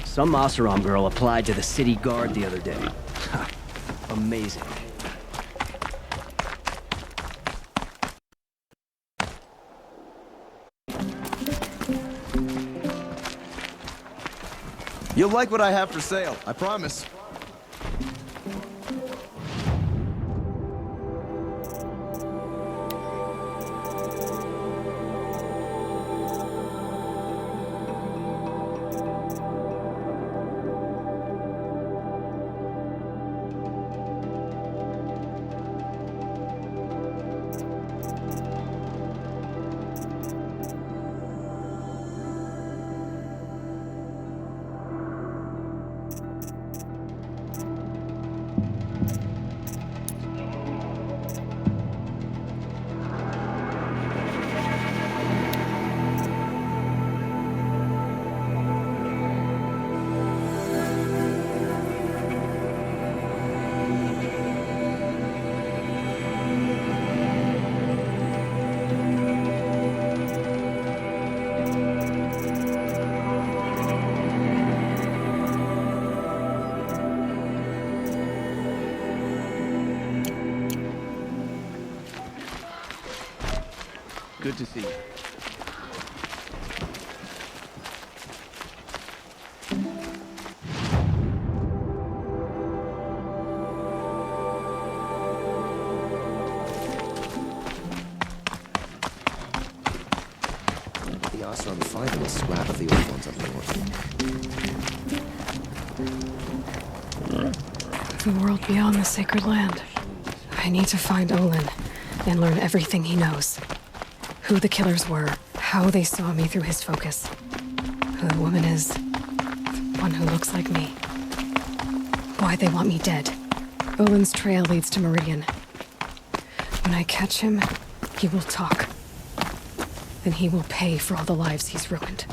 Some Oseram girl applied to the city guard the other day. Amazing. You'll like what I have for sale, I promise. Good to see you. The Oseram find them a scrap of the old ones up north. The world beyond the sacred land. I need to find Olin and learn everything he knows. Who the killers were, how they saw me through his focus. Who the woman is, the one who looks like me. Why they want me dead. Olin's trail leads to Meridian. When I catch him, he will talk. Then he will pay for all the lives he's ruined.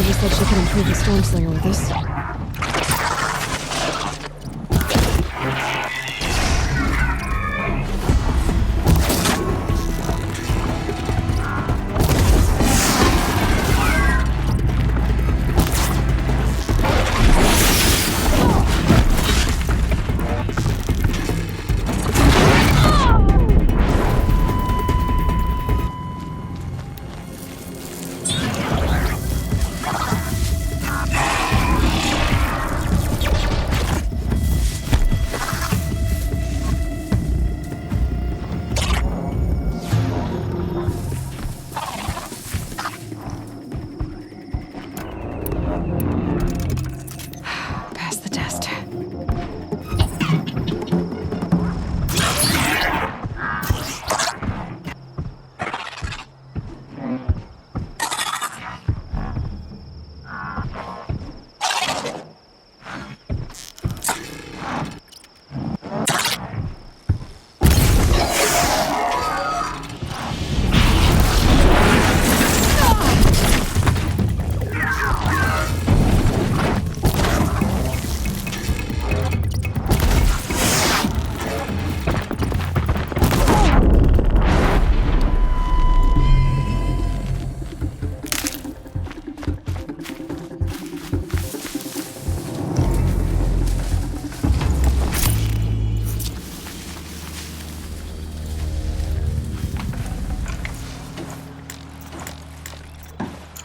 Varga said she could improve the Storm Slinger with us. Pass the test.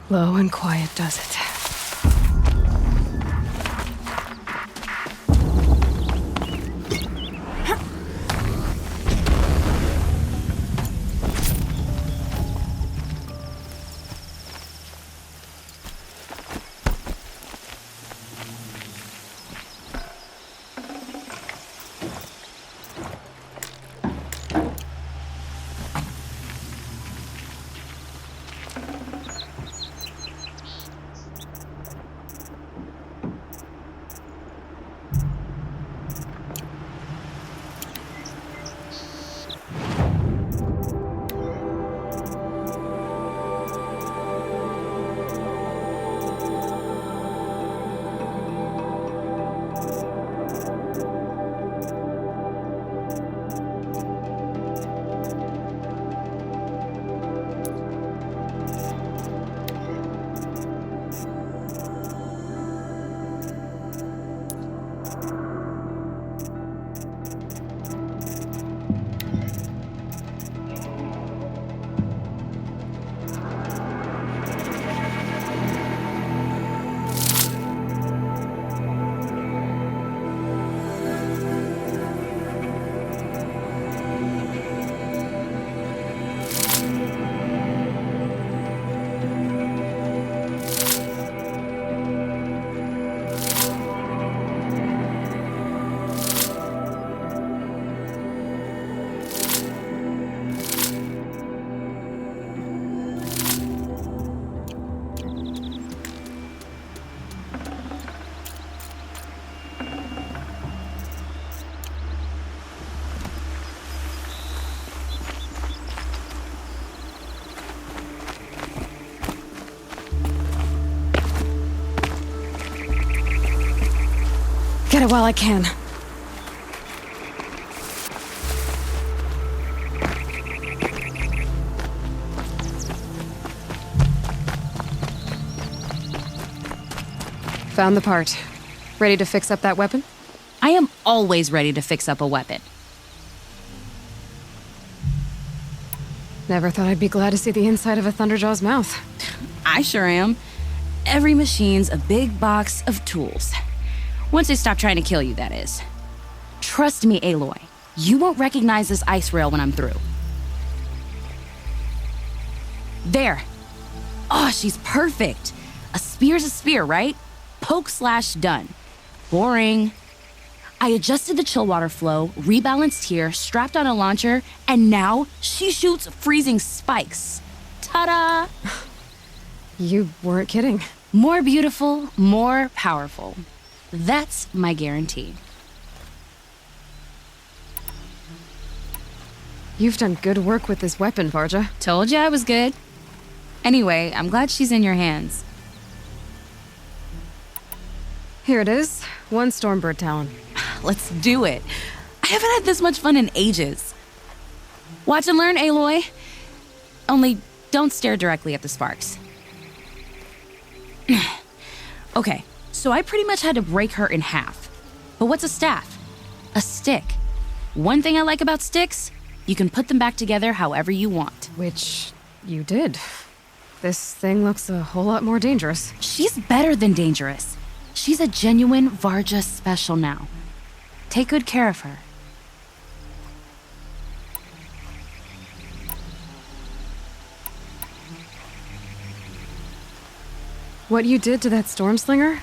Low and quiet does it. Get it while I can. Found the part. Ready to fix up that weapon? I am always ready to fix up a weapon. Never thought I'd be glad to see the inside of a Thunderjaw's mouth. I sure am. Every machine's a big box of tools. Once they stop trying to kill you, that is. Trust me, Aloy. You won't recognize this ice rail when I'm through. There. Oh, she's perfect. A spear's a spear, right? Poke slash done. Boring. I adjusted the chill water flow, rebalanced here, strapped on a launcher, and now she shoots freezing spikes. Ta-da! You weren't kidding. More beautiful, more powerful. That's my guarantee. You've done good work with this weapon, Varga. Told you I was good. Anyway, I'm glad she's in your hands. Here it is. 1 Stormbird talon. Let's do it. I haven't had this much fun in ages. Watch and learn, Aloy. Only don't stare directly at the sparks. Okay, so I pretty much had to break her in half. But what's a staff? A stick. One thing I like about sticks, you can put them back together however you want. Which you did. This thing looks a whole lot more dangerous. She's better than dangerous. She's a genuine Varja special now. Take good care of her. What you did to that Stormslinger?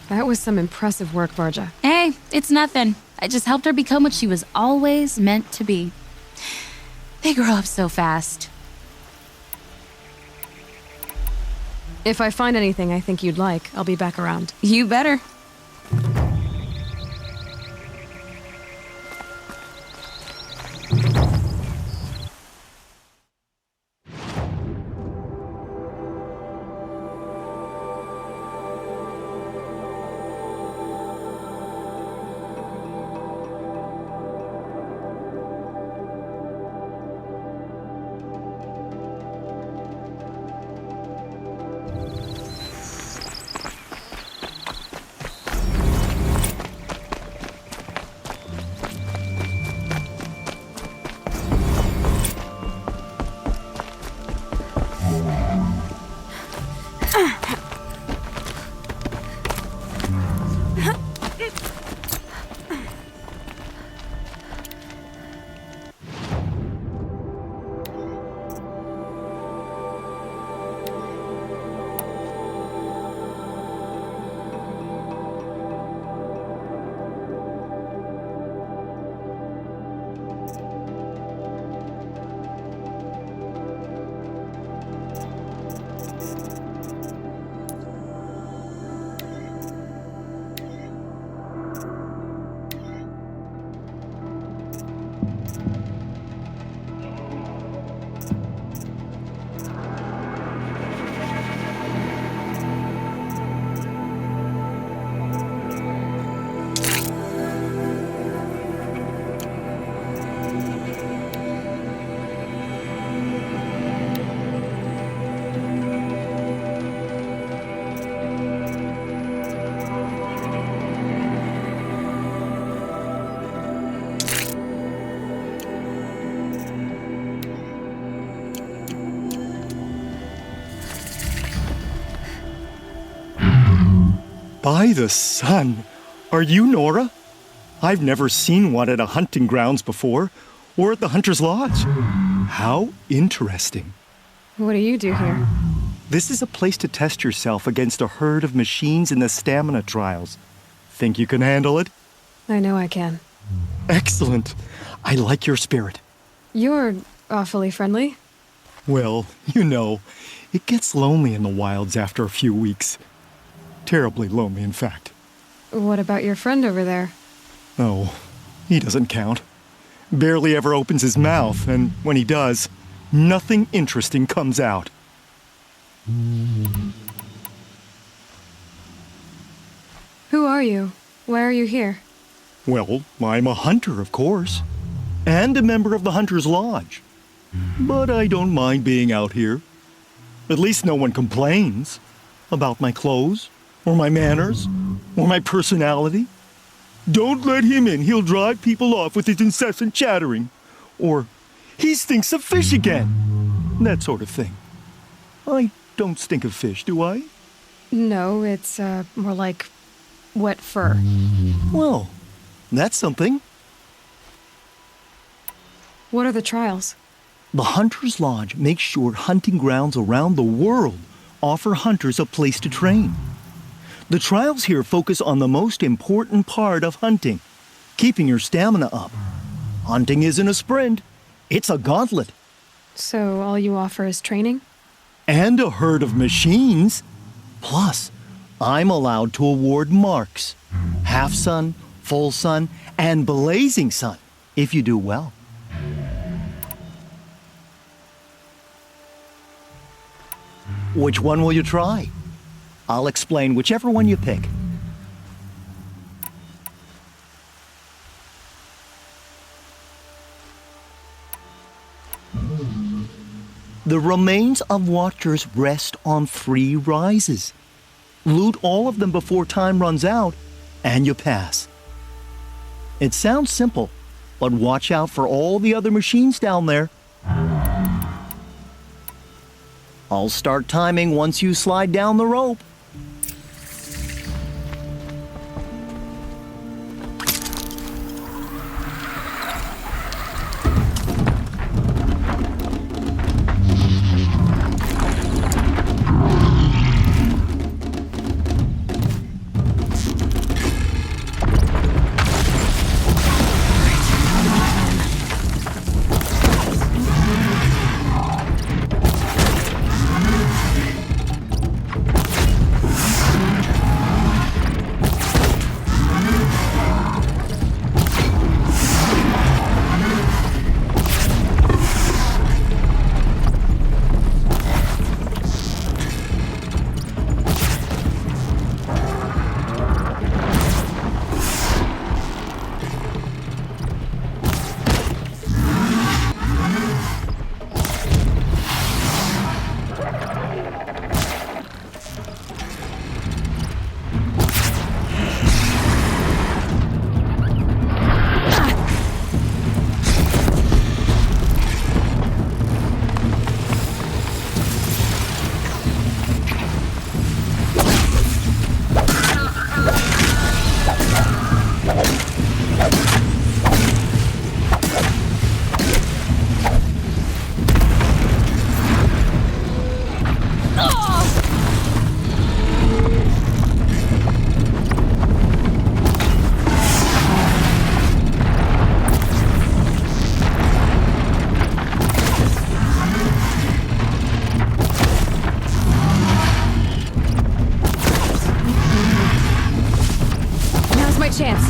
That was some impressive work, Varja. Hey, it's nothing. I just helped her become what she was always meant to be. They grow up so fast. If I find anything I think you'd like, I'll be back around. You better. By the sun! Are you Nora? I've never seen one at a hunting grounds before, or at the Hunter's Lodge. How interesting. What do you do here? This is a place to test yourself against a herd of machines in the stamina trials. Think you can handle it? I know I can. Excellent. I like your spirit. You're awfully friendly. Well, you know, it gets lonely in the wilds after a few weeks. Terribly lonely, in fact. What about your friend over there? Oh, he doesn't count. Barely ever opens his mouth, and when he does, nothing interesting comes out. Who are you? Why are you here? Well, I'm a hunter, of course, and a member of the Hunter's Lodge. But I don't mind being out here. At least no one complains about my clothes, or my manners, or my personality. Don't let him in, he'll drive people off with his incessant chattering. Or, he stinks of fish again. That sort of thing. I don't stink of fish, do I? No, it's more like wet fur. Well, that's something. What are the trials? The Hunter's Lodge makes sure hunting grounds around the world offer hunters a place to train. The trials here focus on the most important part of hunting, keeping your stamina up. Hunting isn't a sprint, it's a gauntlet. So all you offer is training? And a herd of machines. Plus, I'm allowed to award marks. Half sun, full sun, and blazing sun, if you do well. Which one will you try? I'll explain whichever one you pick. The remains of Watchers rest on 3 rises. Loot all of them before time runs out, and you pass. It sounds simple, but watch out for all the other machines down there. I'll start timing once you slide down the rope. Chance.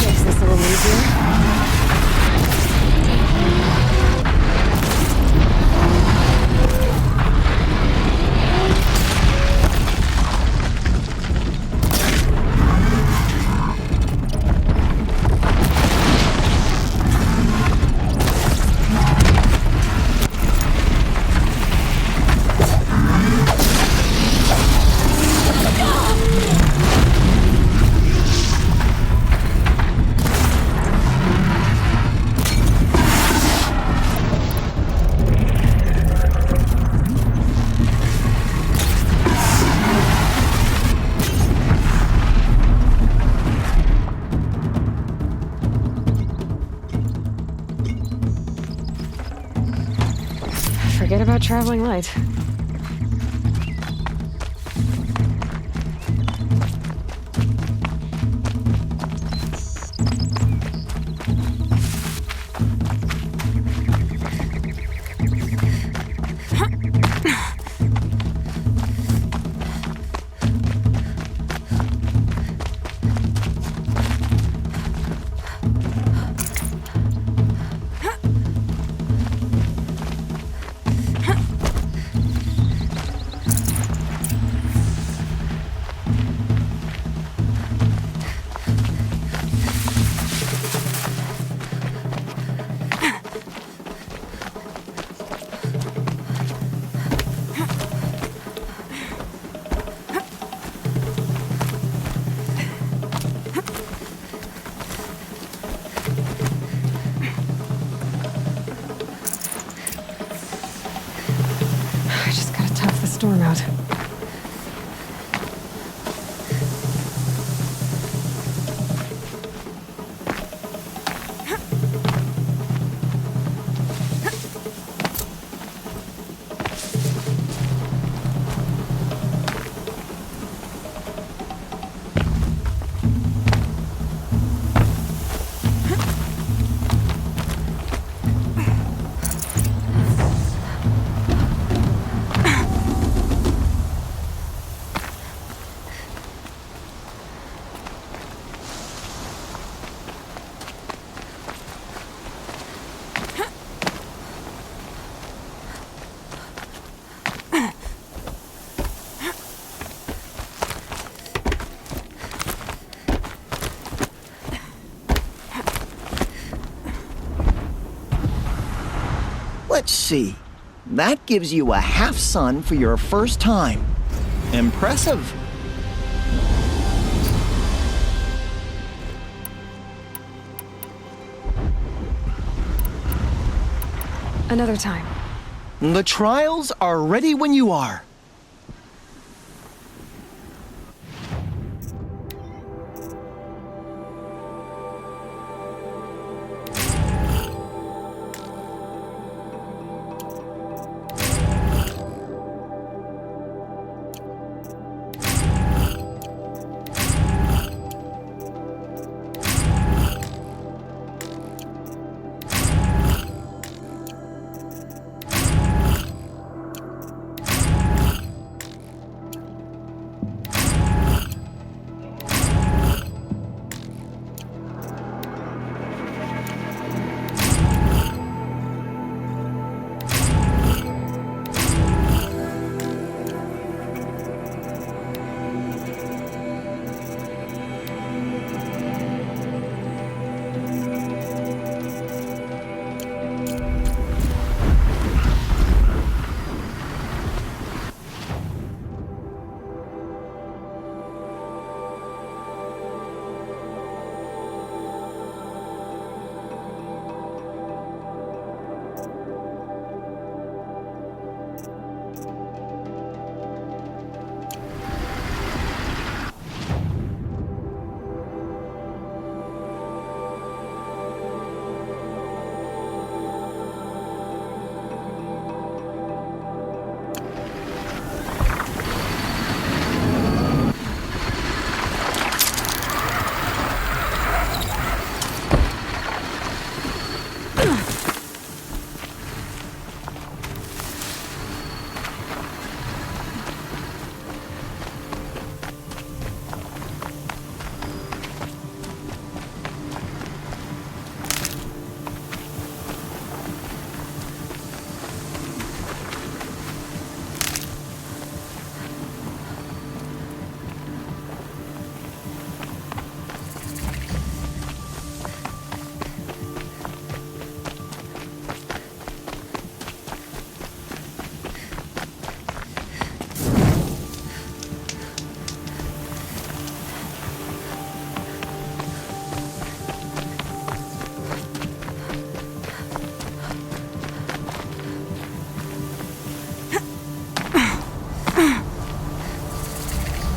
Makes this a little easier. Forget about traveling light. I just gotta tough the storm out. Let's see. That gives you a half sun for your first time. Impressive. Another time. The trials are ready when you are.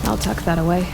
I'll tuck that away.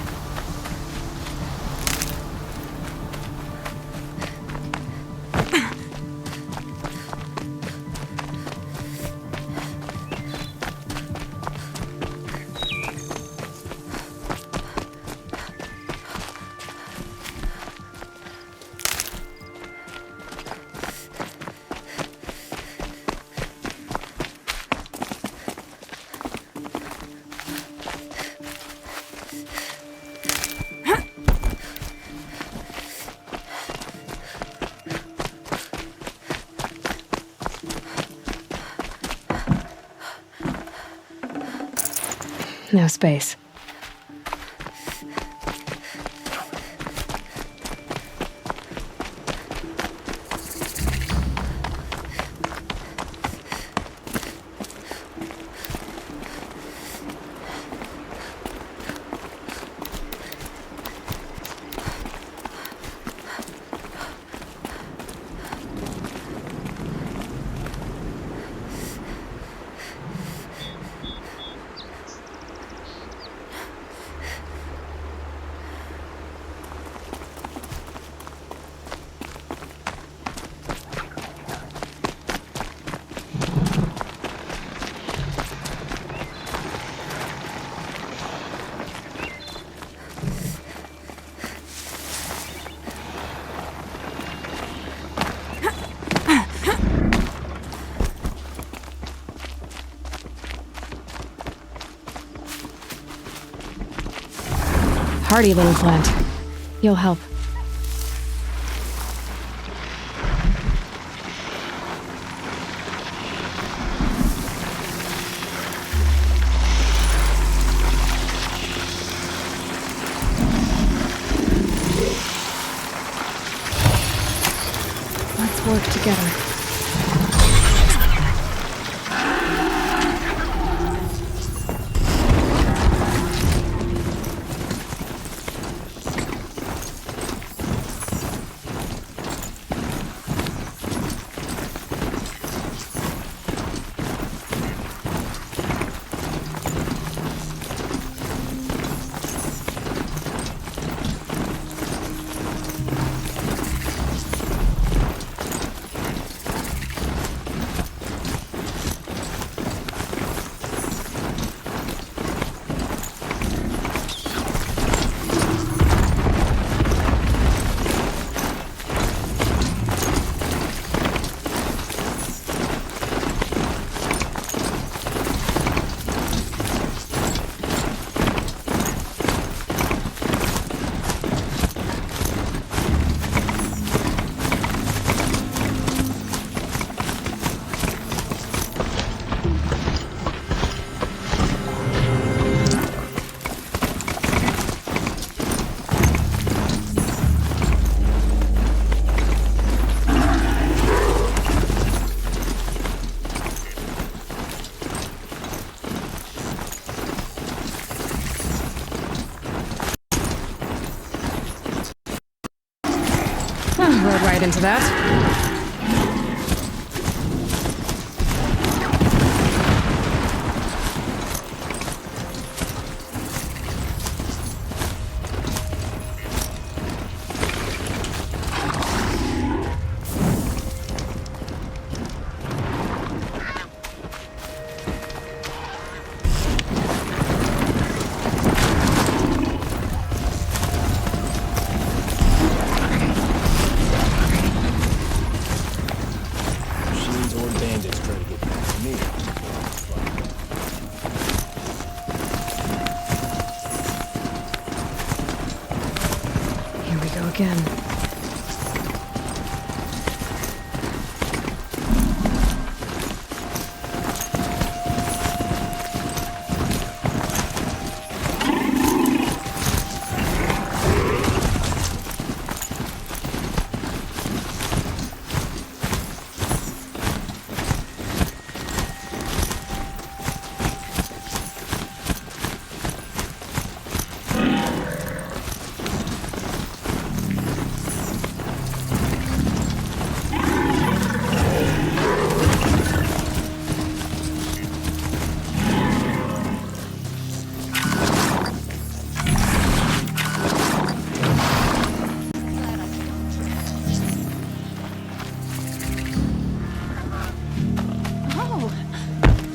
No space. Hardy little plant. You'll help. Let's work together. Rode right into that. Here we go again.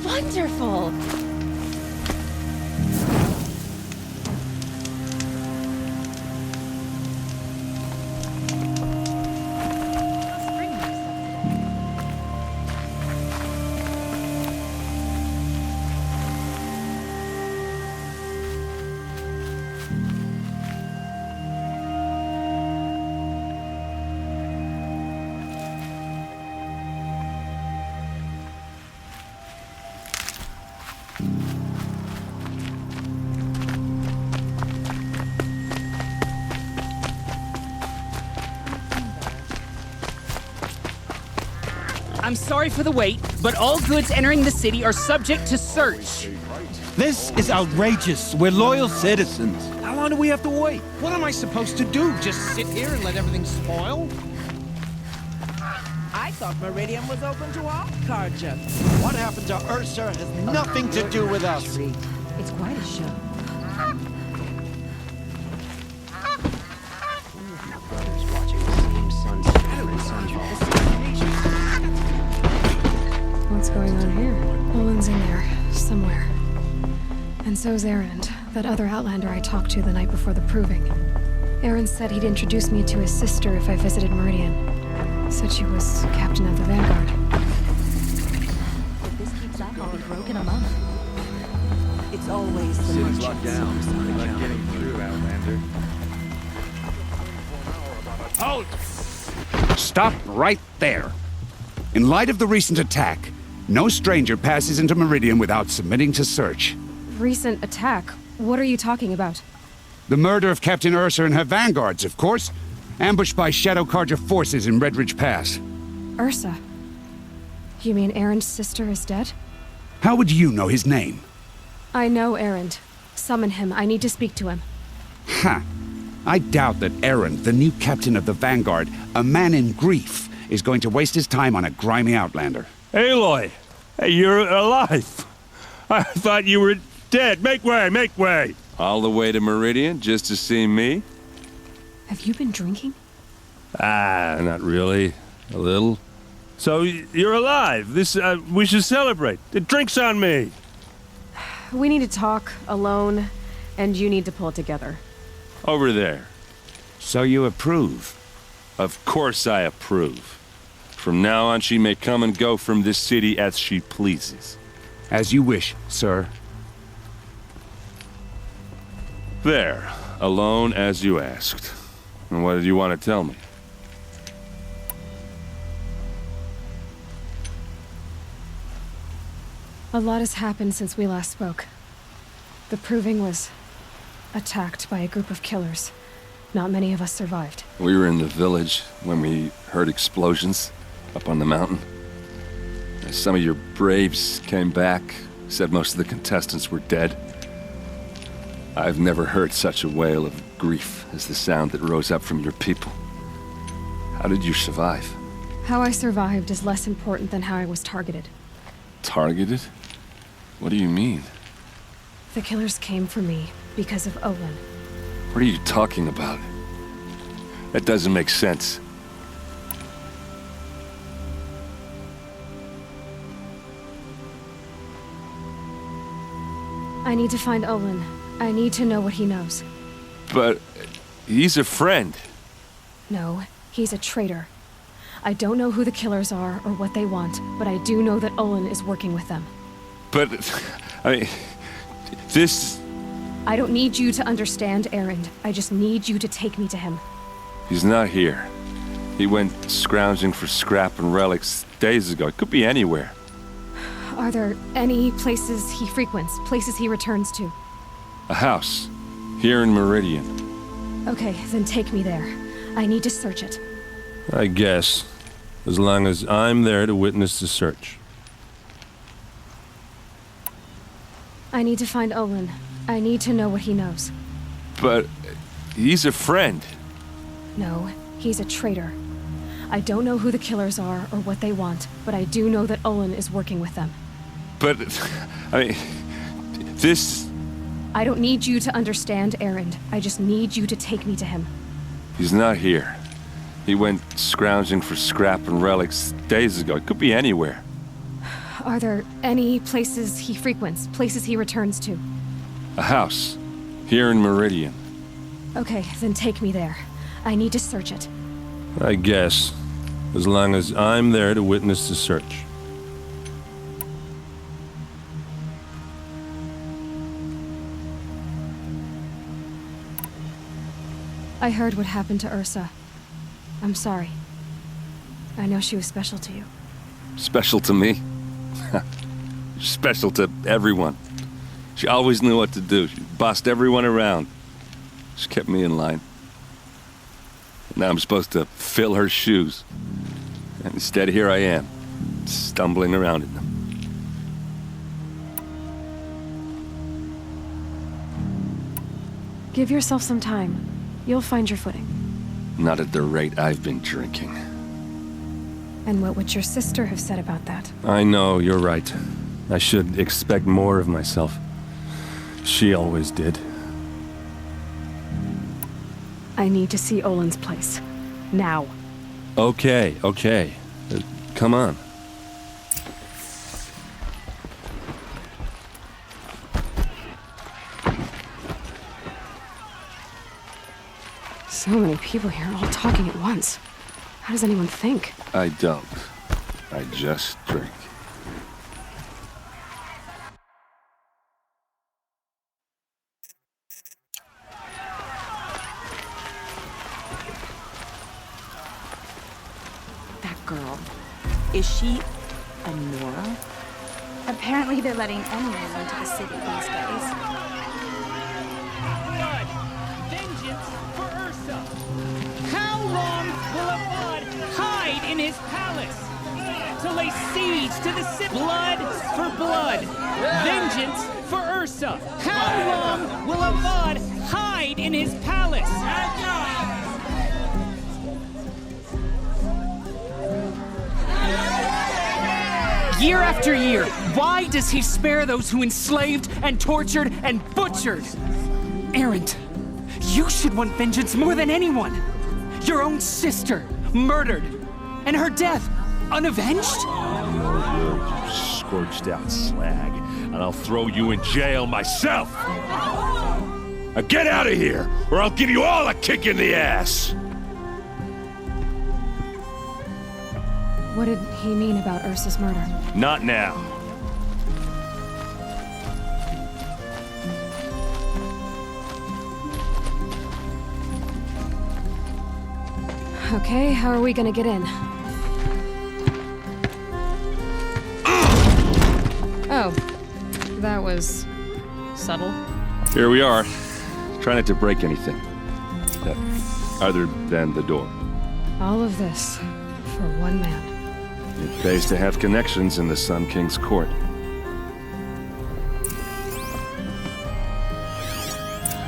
Wonderful! I'm sorry for the wait, but all goods entering the city are subject to search. This is outrageous. We're loyal citizens. How long do we have to wait? What am I supposed to do? Just sit here and let everything spoil? I thought Meridian was open to all Carja. What happened to Ursa has nothing to do with us. It's quite a show. What's going on here? Olin's in there, somewhere. And so's Erend, that other Outlander I talked to the night before the proving. Erend said he'd introduce me to his sister if I visited Meridian. Said she was captain of the Vanguard. If this keeps up, I'll be broke in a month. It's always the City's merchants. locked down. Good luck getting through, Outlander. Halt! Stop right there. In light of the recent attack, no stranger passes into Meridian without submitting to search. Recent attack? What are you talking about? The murder of Captain Ursa and her vanguards, of course. Ambushed by Shadow Carja forces in Red Ridge Pass. Ursa? You mean Erend's sister is dead? How would you know his name? I know Erend. Summon him. I need to speak to him. Ha! I doubt that Erend, the new captain of the Vanguard, a man in grief, is going to waste his time on a grimy outlander. Aloy! Hey, you're alive! I thought you were dead. Make way, make way! All the way to Meridian just to see me? Have you been drinking? Not really. A little. So, you're alive. We should celebrate. The drink's on me. We need to talk, alone, and you need to pull it together. Over there. So you approve? Of course I approve. From now on, she may come and go from this city as she pleases. As you wish, sir. There. Alone as you asked. And what did you want to tell me? A lot has happened since we last spoke. The Proving was attacked by a group of killers. Not many of us survived. We were in the village when we heard explosions up on the mountain. Some of your braves came back, said most of the contestants were dead. I've never heard such a wail of grief as the sound that rose up from your people. How did you survive? How I survived is less important than how I was targeted. Targeted? What do you mean? The killers came for me because of Olin. What are you talking about? That doesn't make sense. I need to find Olin. I need to know what he knows. But he's a friend. No, he's a traitor. I don't know who the killers are or what they want, but I do know that Olin is working with them. But, I mean, this... I don't need you to understand, Erend. I just need you to take me to him. He's not here. He went scrounging for scrap and relics days ago. It could be anywhere. Are there any places he frequents, places he returns to? A house. Here in Meridian. Okay, then take me there. I need to search it. I guess. As long as I'm there to witness the search. I need to find Olin. I need to know what he knows. But he's a friend. No, he's a traitor. I don't know who the killers are or what they want, but I do know that Olin is working with them. But, I mean, this... I don't need you to understand, Erend. I just need you to take me to him. He's not here. He went scrounging for scrap and relics days ago. It could be anywhere. Are there any places he frequents, places he returns to? A house. Here in Meridian. Okay, then take me there. I need to search it. I guess. As long as I'm there to witness the search. I heard what happened to Ursa. I'm sorry. I know she was special to you. Special to me? Special to everyone. She always knew what to do. She bossed everyone around. She kept me in line. Now I'm supposed to fill her shoes. And instead, here I am, stumbling around in them. Give yourself some time. You'll find your footing. Not at the rate I've been drinking. And what would your sister have said about that? I know, you're right. I should expect more of myself. She always did. I need to see Olin's place. Now. Okay. Come on. So many people here, all talking at once. How does anyone think? I don't. I just drink. That girl. Is she a Nora? Apparently they're letting anyone into the city these days. Blood! Vengeance for Ursa! How long will Avad hide in his palace? To lay siege to the city? Blood for blood! Vengeance for Ursa! How long will Avad hide in his palace? Year after year, why does he spare those who enslaved and tortured and butchered? Erend, you should want vengeance more than anyone. Your own sister, murdered, and her death, unavenged? You scorched out slag, and I'll throw you in jail myself! Now get out of here, or I'll give you all a kick in the ass! What did he mean about Ursa's murder? Not now. Okay, how are we gonna get in? Oh, that was subtle. Here we are. Try not to break anything. Other than the door. All of this for one man. It pays to have connections in the Sun King's court.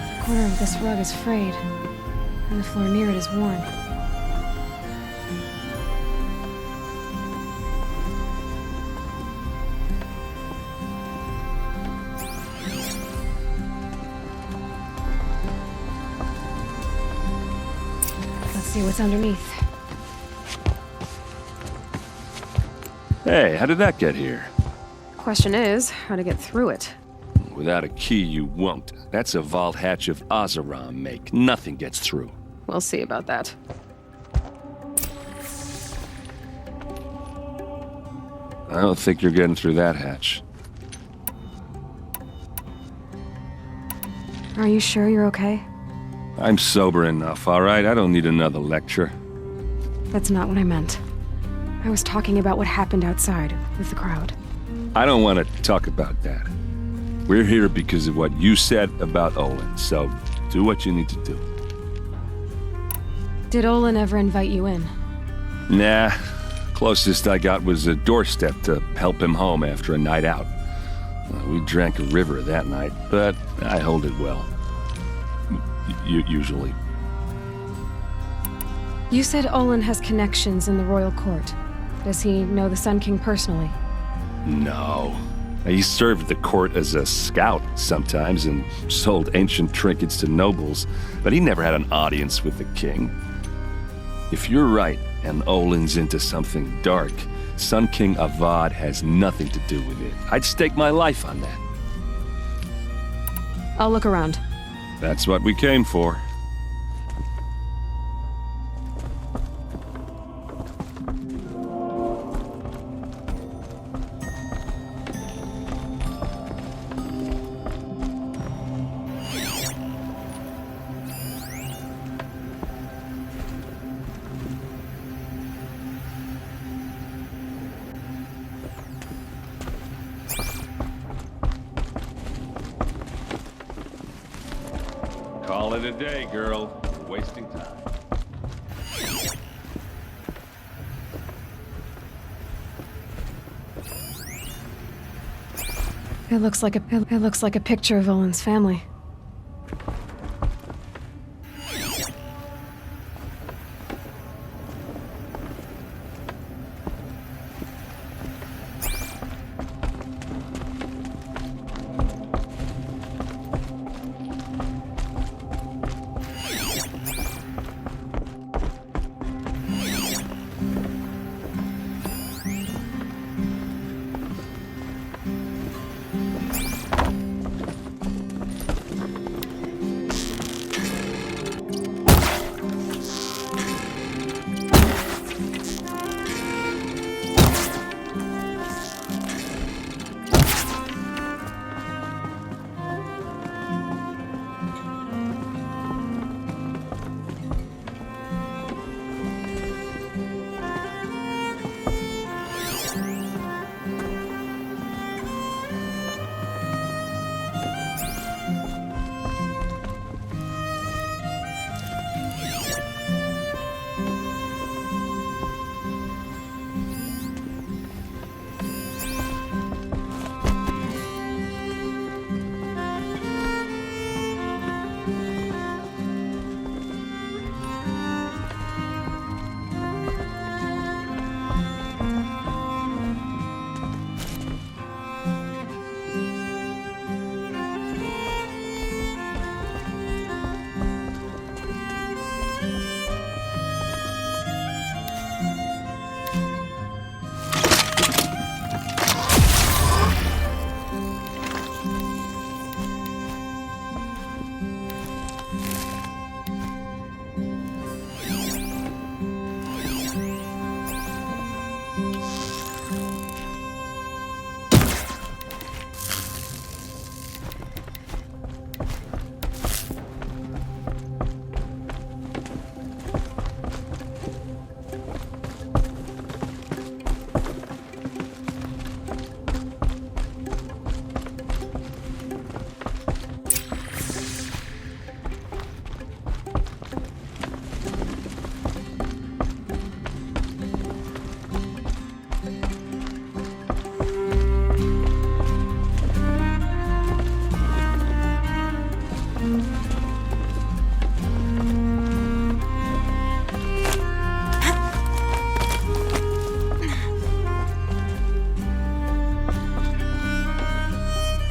The corner of this rug is frayed, and the floor near it is worn. see what's underneath. Hey, how did that get here? Question is, how to get through it. Without a key, you won't. That's a vault hatch of Oseram make. Nothing gets through. We'll see about that. I don't think you're getting through that hatch. Are you sure you're okay? I'm sober enough, all right? I don't need another lecture. That's not what I meant. I was talking about what happened outside with the crowd. I don't want to talk about that. We're here because of what you said about Olin, so do what you need to do. Did Olin ever invite you in? Nah. Closest I got was a doorstep to help him home after a night out. We drank a river that night, but I hold it well. Usually. You said Olin has connections in the royal court. Does he know the Sun King personally? No. He served the court as a scout sometimes and sold ancient trinkets to nobles, but he never had an audience with the king. If you're right, and Olin's into something dark, Sun King Avad has nothing to do with it. I'd stake my life on that. I'll look around. That's what we came for. Call it a day, girl. You're wasting time. It looks like a picture of Olin's family.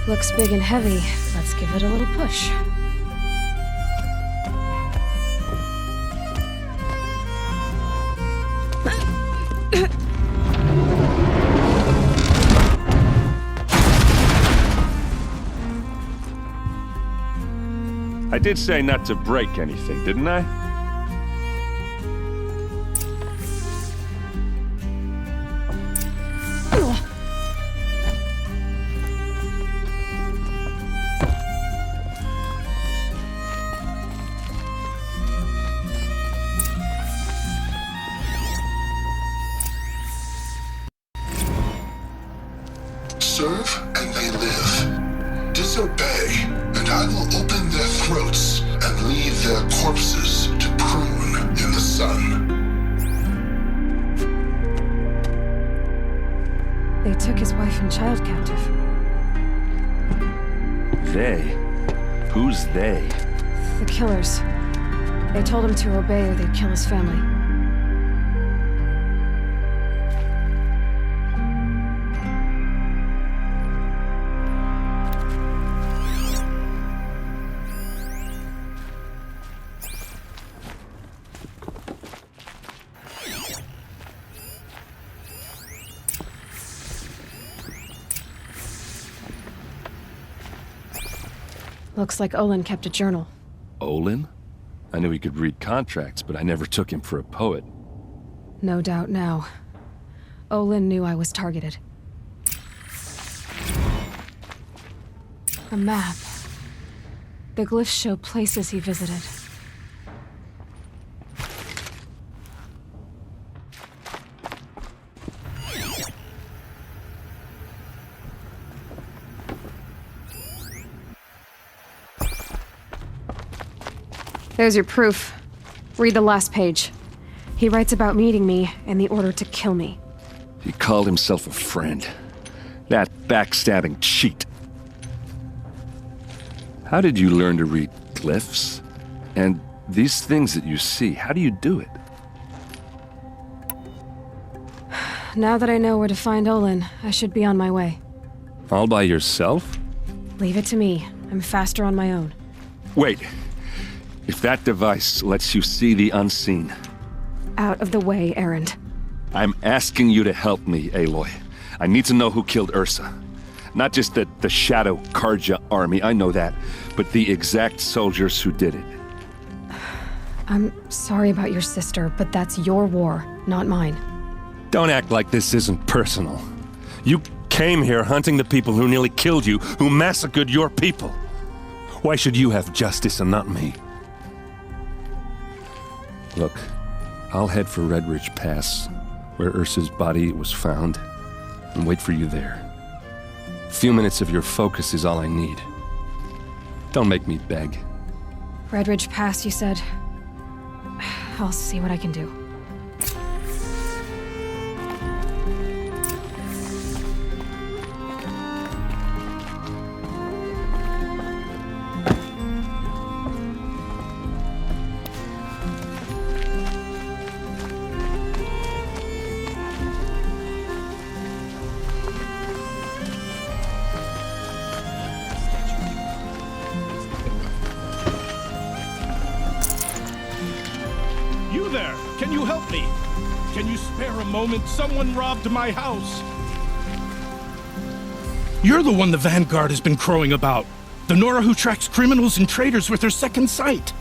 Looks big and heavy. Let's give it a little push. I did say not to break anything, didn't I? Serve and they live. Disobey, and I will open their throats and leave their corpses to prune in the sun. They took his wife and child captive. They? Who's they? The killers. They told him to obey or they'd kill his family. Looks like Olin kept a journal. Olin? I knew he could read contracts, but I never took him for a poet. No doubt now. Olin knew I was targeted. A map. The glyphs show places he visited. There's your proof. Read the last page. He writes about meeting me and the order to kill me. He called himself a friend. That backstabbing cheat. How did you learn to read glyphs? And these things that you see, how do you do it? Now that I know where to find Olin, I should be on my way. All by yourself? Leave it to me. I'm faster on my own. Wait. If that device lets you see the unseen... Out of the way, Erend. I'm asking you to help me, Aloy. I need to know who killed Ursa. Not just the Shadow Karja army, I know that, but the exact soldiers who did it. I'm sorry about your sister, but that's your war, not mine. Don't act like this isn't personal. You came here hunting the people who nearly killed you, who massacred your people. Why should you have justice and not me? Look, I'll head for Red Ridge Pass, where Ursa's body was found, and wait for you there. A few minutes of your focus is all I need. Don't make me beg. Red Ridge Pass, you said? I'll see what I can do. Can you help me? Can you spare a moment? Someone robbed my house. You're the one the Vanguard has been crowing about. The Nora who tracks criminals and traitors with her second sight.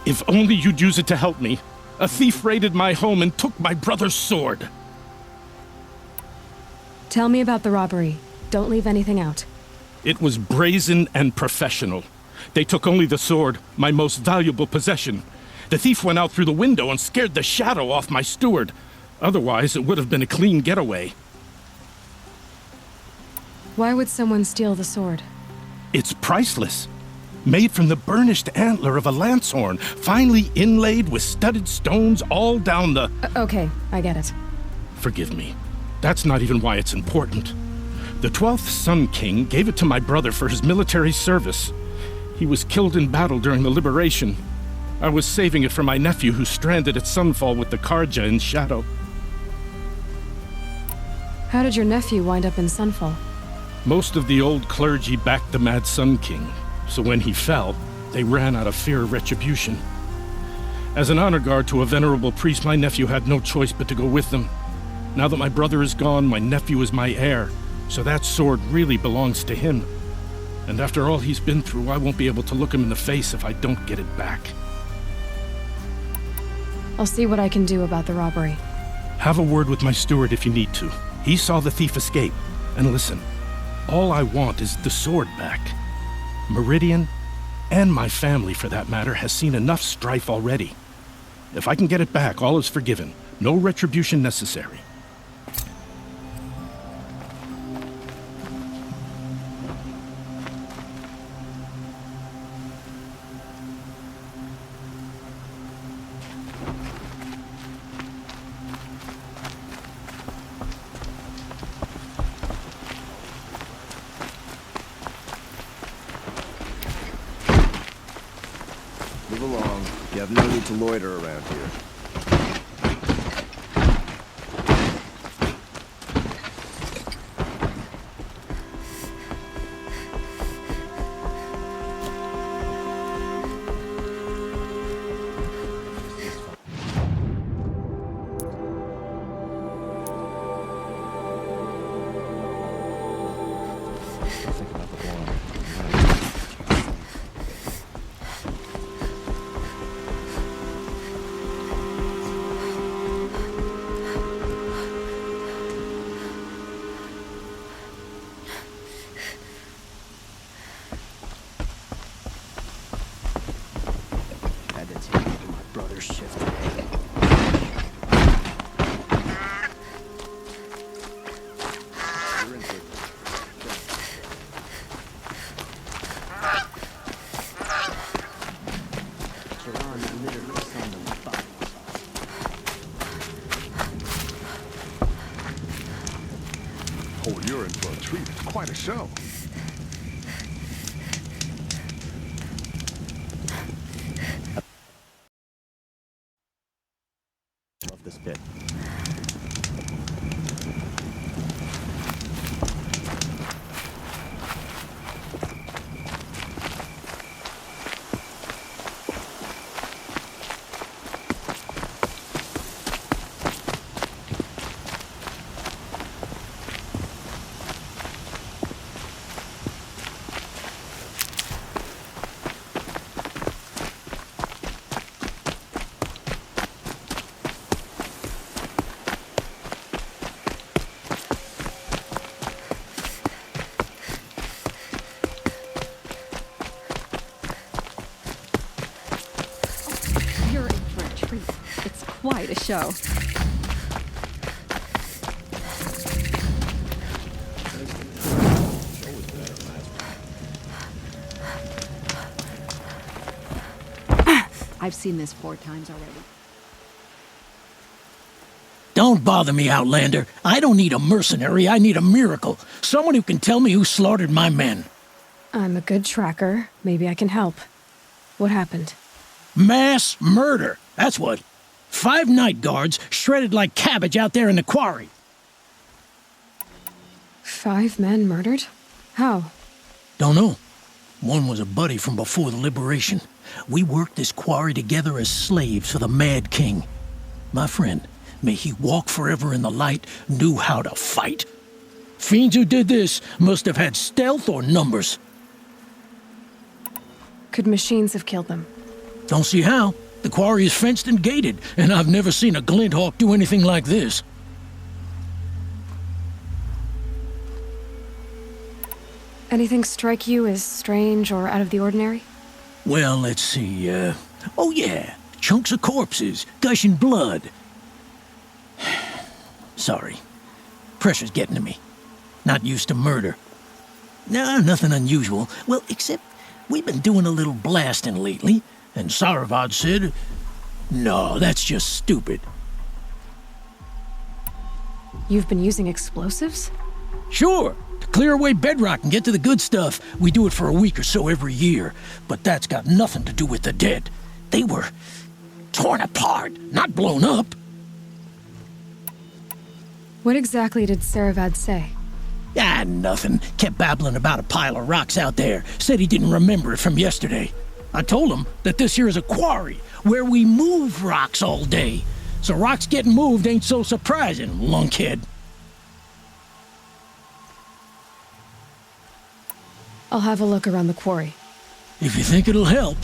If only you'd use it to help me. A thief raided my home and took my brother's sword. Tell me about the robbery. Don't leave anything out. It was brazen and professional. They took only the sword, my most valuable possession. The thief went out through the window and scared the shadow off my steward. Otherwise, it would have been a clean getaway. Why would someone steal the sword? It's priceless. Made from the burnished antler of a lancehorn, finely inlaid with studded stones all down the... Okay, I get it. Forgive me. That's not even why it's important. The 12th Sun King gave it to my brother for his military service. He was killed in battle during the liberation. I was saving it for my nephew who's stranded at Sunfall with the Karja in Shadow. How did your nephew wind up in Sunfall? Most of the old clergy backed the Mad Sun King, so when he fell, they ran out of fear of retribution. As an honor guard to a venerable priest, my nephew had no choice but to go with them. Now that my brother is gone, my nephew is my heir, so that sword really belongs to him. And after all he's been through, I won't be able to look him in the face if I don't get it back. I'll see what I can do about the robbery. Have a word with my steward if you need to. He saw the thief escape. And listen, all I want is the sword back. Meridian, and my family for that matter, has seen enough strife already. If I can get it back, all is forgiven. No retribution necessary. Move along. You have no need to loiter around here. Oh, you're in for a treat. It's quite a show. Love this bit. You're in for a treat. It's quite a show. I've seen this 4 times already. Don't bother me, Outlander. I don't need a mercenary, I need a miracle. Someone who can tell me who slaughtered my men. I'm a good tracker. Maybe I can help. What happened? Mass murder, that's what. 5 night guards shredded like cabbage out there in the quarry. 5 men murdered? How? Don't know. One was a buddy from before the liberation. We worked this quarry together as slaves for the Mad King. My friend, may he walk forever in the light, knew how to fight. Fiends who did this must have had stealth or numbers. Could machines have killed them? Don't see how. The quarry is fenced and gated, and I've never seen a Glinthawk do anything like this. Anything strike you as strange or out of the ordinary? Well, let's see, oh yeah, chunks of corpses, gushing blood. Sorry. Pressure's getting to me. Not used to murder. No, nothing unusual. Well, except we've been doing a little blasting lately, and Saravad said, no, that's just stupid. You've been using explosives? Sure. To clear away bedrock and get to the good stuff, we do it for a week or so every year. But that's got nothing to do with the dead. They were torn apart, not blown up. What exactly did Saravad say? Ah, nothing. Kept babbling about a pile of rocks out there. Said he didn't remember it from yesterday. I told him that this here is a quarry, where we move rocks all day. So rocks getting moved ain't so surprising, lunkhead. I'll have a look around the quarry. If you think it'll help.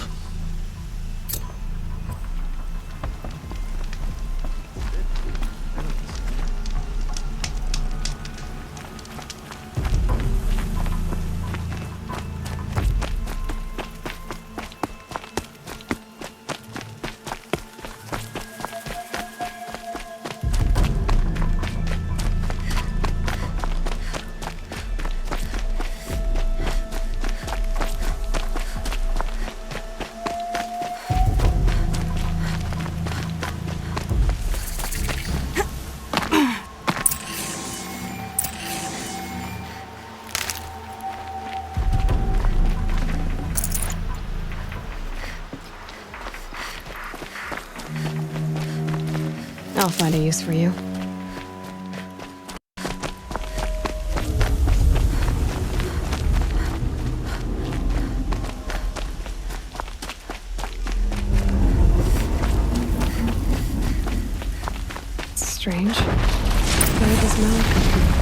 I'll find a use for you. Strange. Where did this melon come from?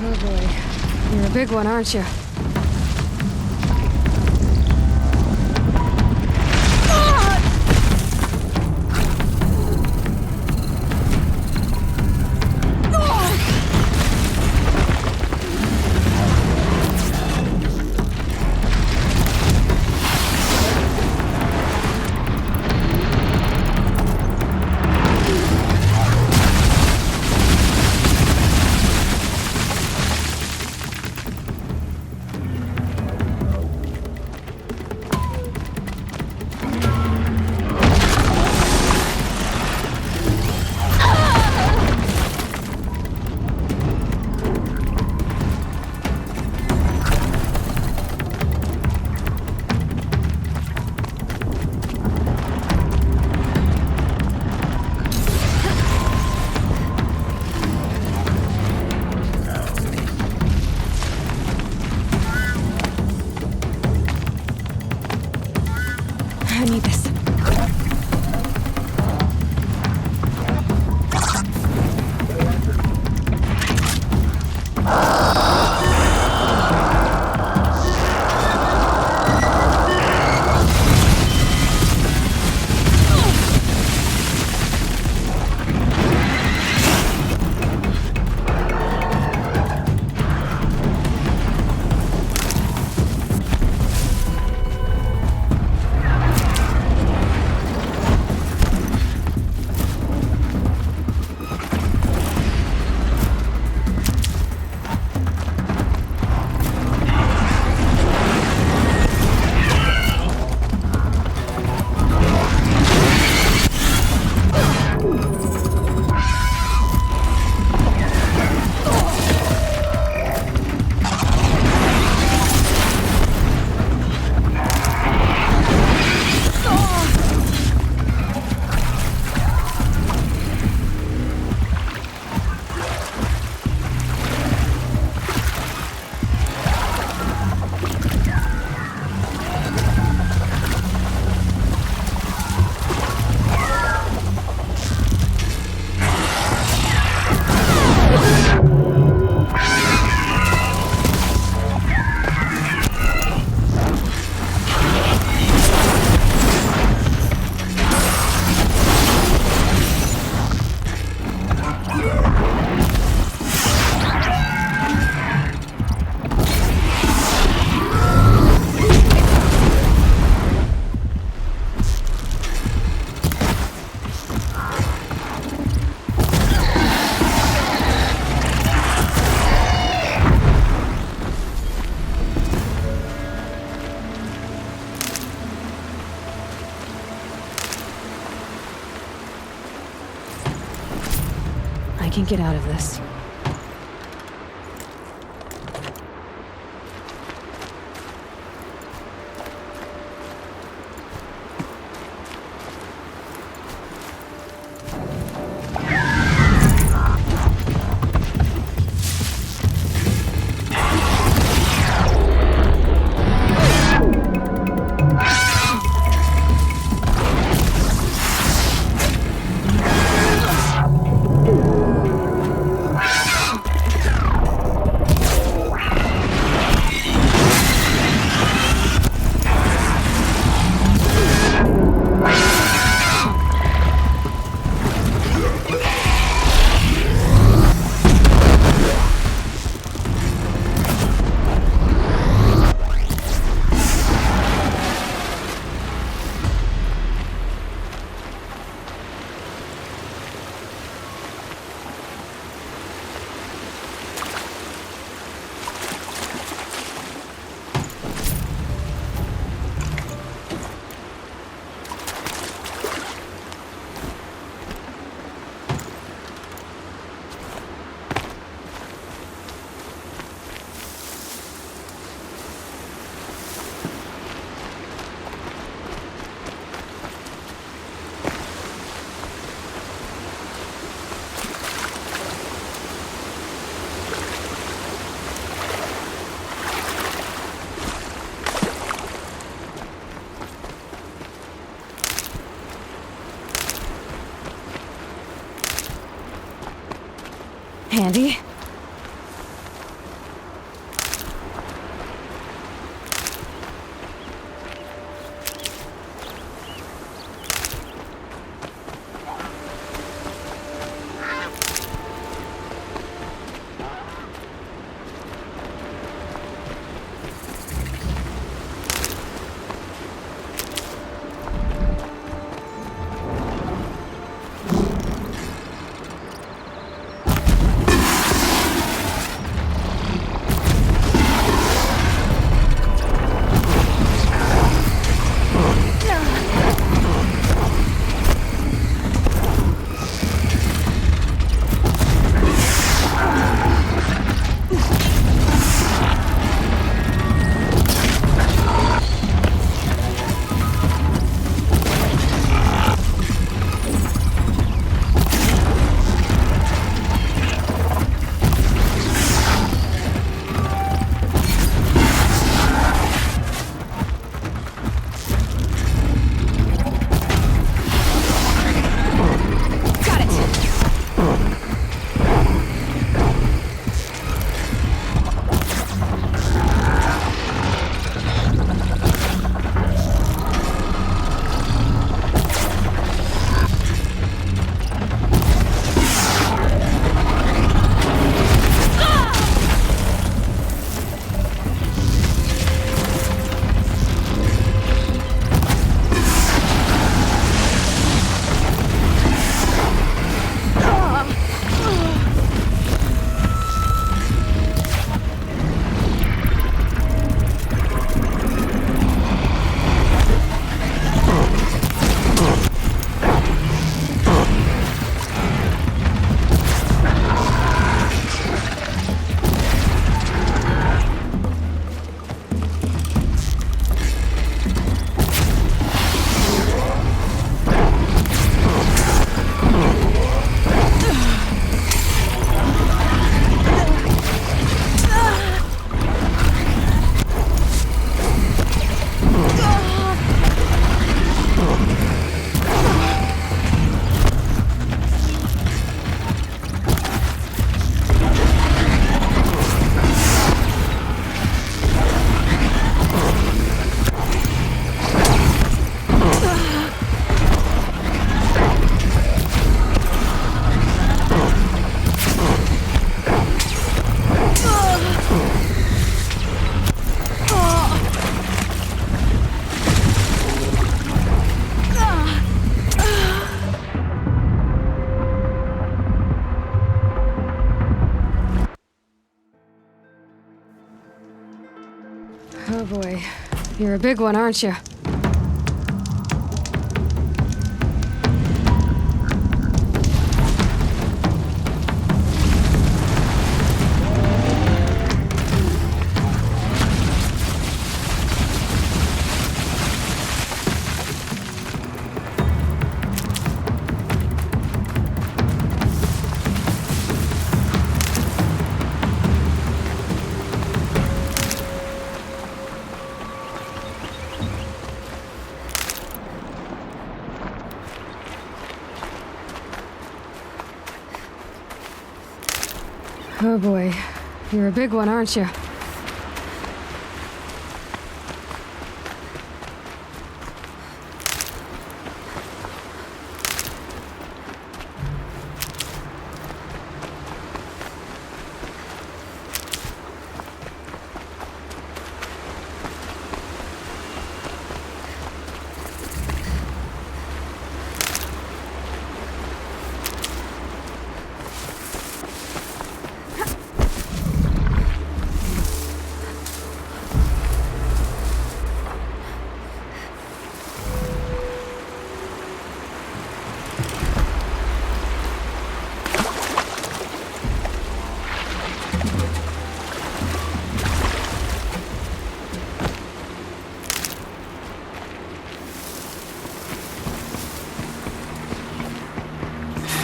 Oh boy, you're a big one, aren't you? I need this. can get out of this. Handy. Oh boy. You're a big one, aren't you? Oh boy, you're a big one, aren't you?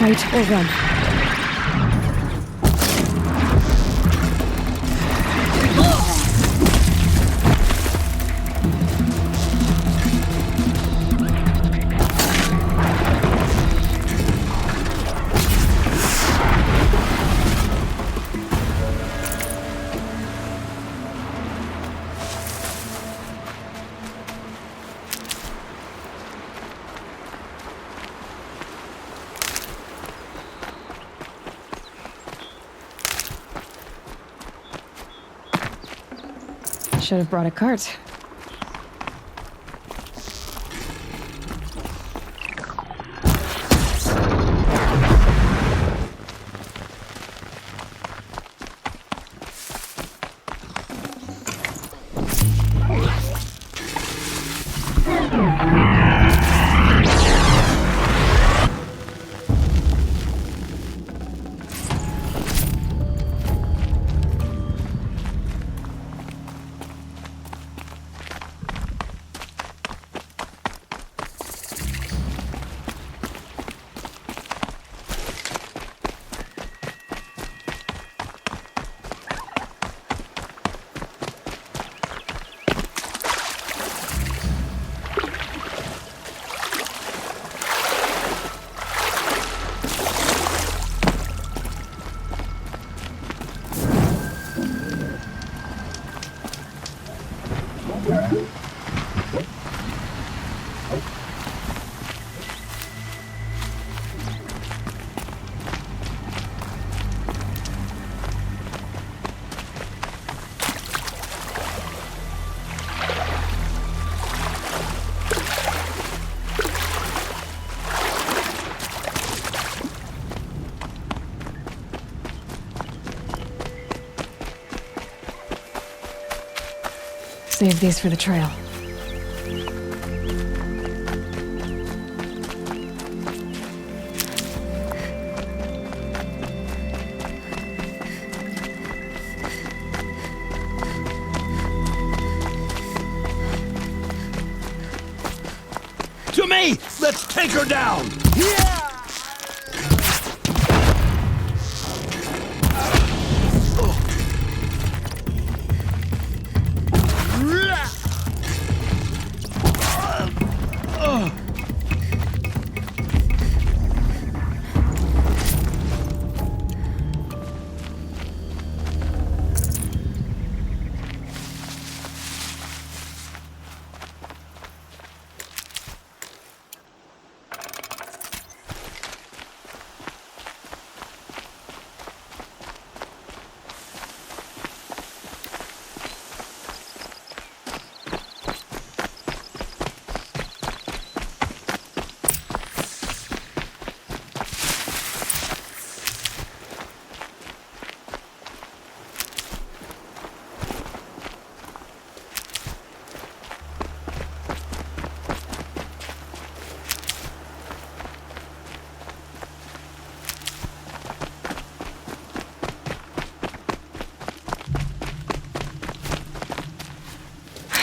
Fight or run. Should have brought a cart. Save these for the trail. To me! Let's take her down! Yeah!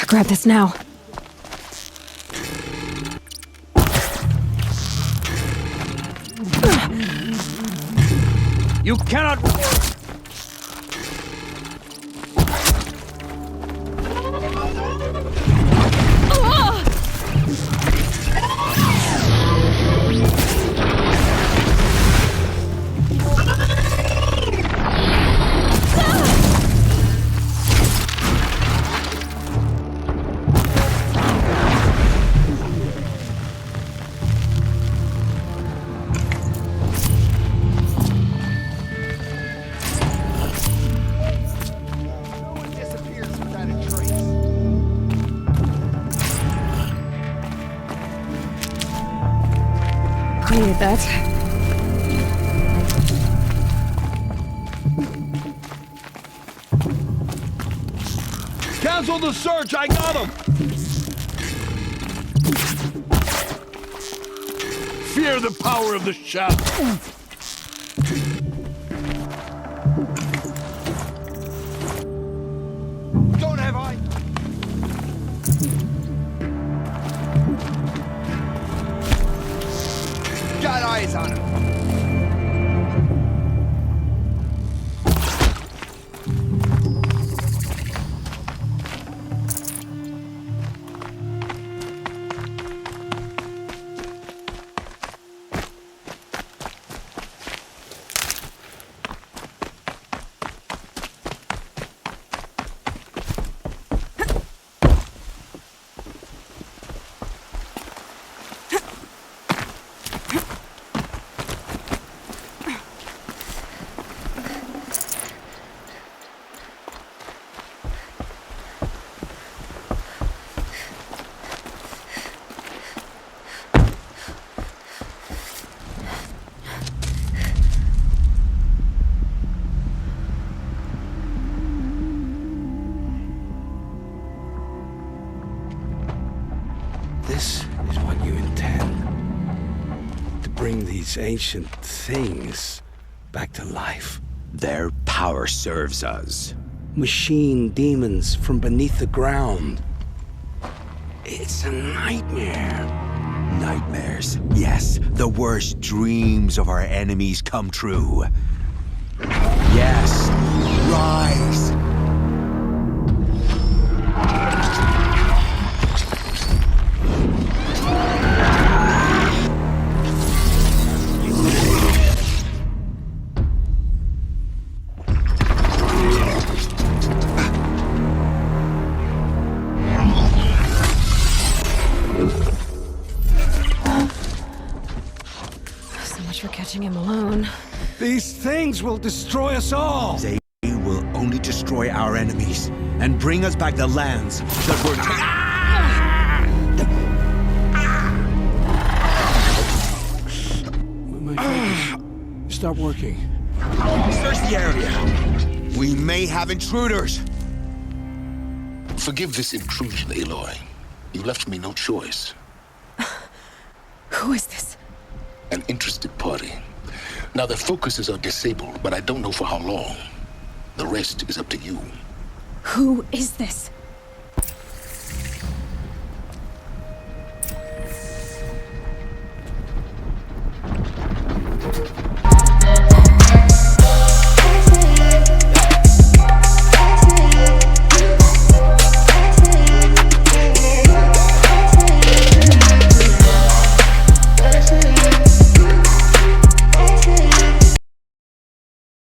Grab this now. You cannot... I need that. Cancel the search! I got him! Fear the power of the shadow! Don't have I... Got eyes on him. This is what you intend. To bring these ancient things back to life. Their power serves us. Machine demons from beneath the ground. It's a nightmare. Nightmares. Yes, the worst dreams of our enemies come true. Yes, rise! So much for catching him alone. These things will destroy us all! They will only destroy our enemies and bring us back the lands that were My fingers stop working. Search the area. We may have intruders. Forgive this intrusion, Aloy. You left me no choice. Who is this? An interested party. Now their focuses are disabled, but I don't know for how long. The rest is up to you. Who is this?